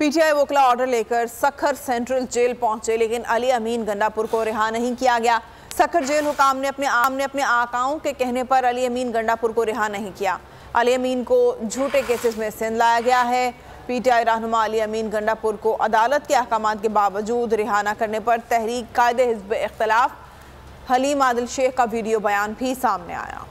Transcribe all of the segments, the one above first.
PTI वकला order लेकर Sukkur central jail पहुंचे, लेकिन अली अमीन गंडापुर को रिहा नहीं किया गया। सखर जेल हुकाम ने अपने आकाओं के कहने पर अली अमीन गंडापुर को रिहा नहीं किया। अली अमीन को झूठे केसेस में सिंध लाया गया है। पीटीआई रहनुमा अली अमीन गंडापुर को अदालत के अहकामात के बावजूद रिहा न करने पर तहरीक कायदे हिज़्ब इख्तिलाफ हलीम आदिल शेख का वीडियो बयान भी सामने आया।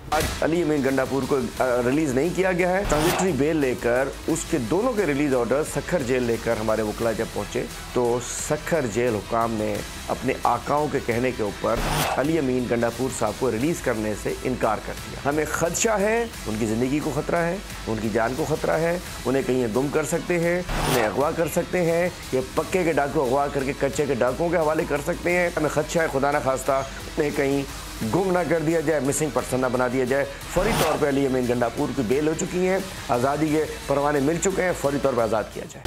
आज अली अमीन गंडापुर को रिलीज़ नहीं किया गया है। ट्रांजिटरी बेल लेकर उसके दोनों के रिलीज़ ऑर्डर सखर जेल लेकर हमारे वकला जब पहुंचे तो सखर जेल हुकाम ने अपने आकाओं के कहने के ऊपर अली अमीन गंडापुर साहब को रिलीज़ करने से इनकार कर दिया। हमें खदशा है, उनकी ज़िंदगी को ख़तरा है, उनकी जान को ख़तरा है, उन्हें कहीं गुम कर सकते हैं, उन्हें अगवा कर सकते हैं, ये पक्के के डाकू अगवा करके कच्चे के डाकुओं के हवाले कर सकते हैं। हमें खदशा है खुदा न खास्ता उन्हें कहीं गुम ना कर दिया जाए, मिसिंग पर्सन ना बना दिया जाए। फौरी तौर पर अली अमीन गंडापुर की बेल हो चुकी है, आज़ादी के परवाने मिल चुके हैं, फौरी तौर पर आज़ाद किया जाए।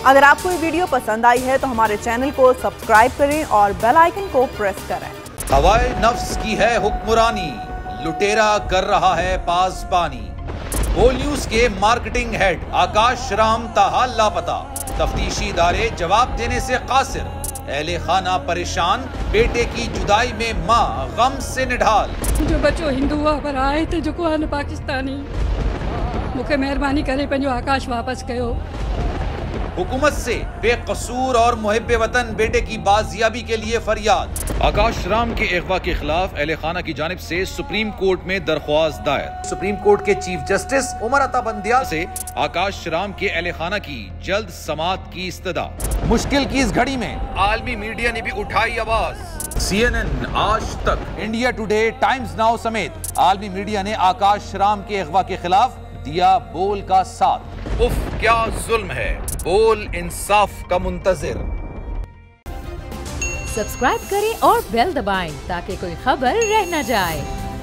अगर आपको ये वीडियो पसंद आई है तो हमारे चैनल को सब्सक्राइब करें और बेल आइकन को प्रेस करें। हवाए नफ्स की है हुक्मरानी, लुटेरा कर रहा है पासबानी। बोल न्यूज के मार्केटिंग हेड आकाश राम ताहा लापता, तफ्तीशी इदारे जवाब देने से कासिर। अहले खाना परेशान, बेटे की जुदाई में माँ गम से निढाल। जो बच्चो हिंदू हुआ पर आए थे जो को पाकिस्तानी, मुझे मेहरबानी करे पंजो आकाश वापस कयो। हुकूमत से बेकसूर और मुहिब्बे वतन बेटे की बाजियाबी के लिए फरियाद। आकाश राम के अगवा के खिलाफ अहले खाना की जानिब से सुप्रीम कोर्ट में दरख्वास्त दायर। सुप्रीम कोर्ट के चीफ जस्टिस उमर अता बंदियाल से आकाश राम के अहले खाना की जल्द समाअत की इस्तदा। मुश्किल की इस घड़ी में आलमी मीडिया ने भी उठाई आवाज। CNN, आज तक, इंडिया टुडे, टाइम्स नाउ समेत आलमी मीडिया ने आकाश राम के अगवा के खिलाफ दिया बोल का साथ। उफ क्या जुल्म है, बोल इंसाफ का मुंतजिर। सब्सक्राइब करें और बेल दबाएं ताकि कोई खबर रह न जाए।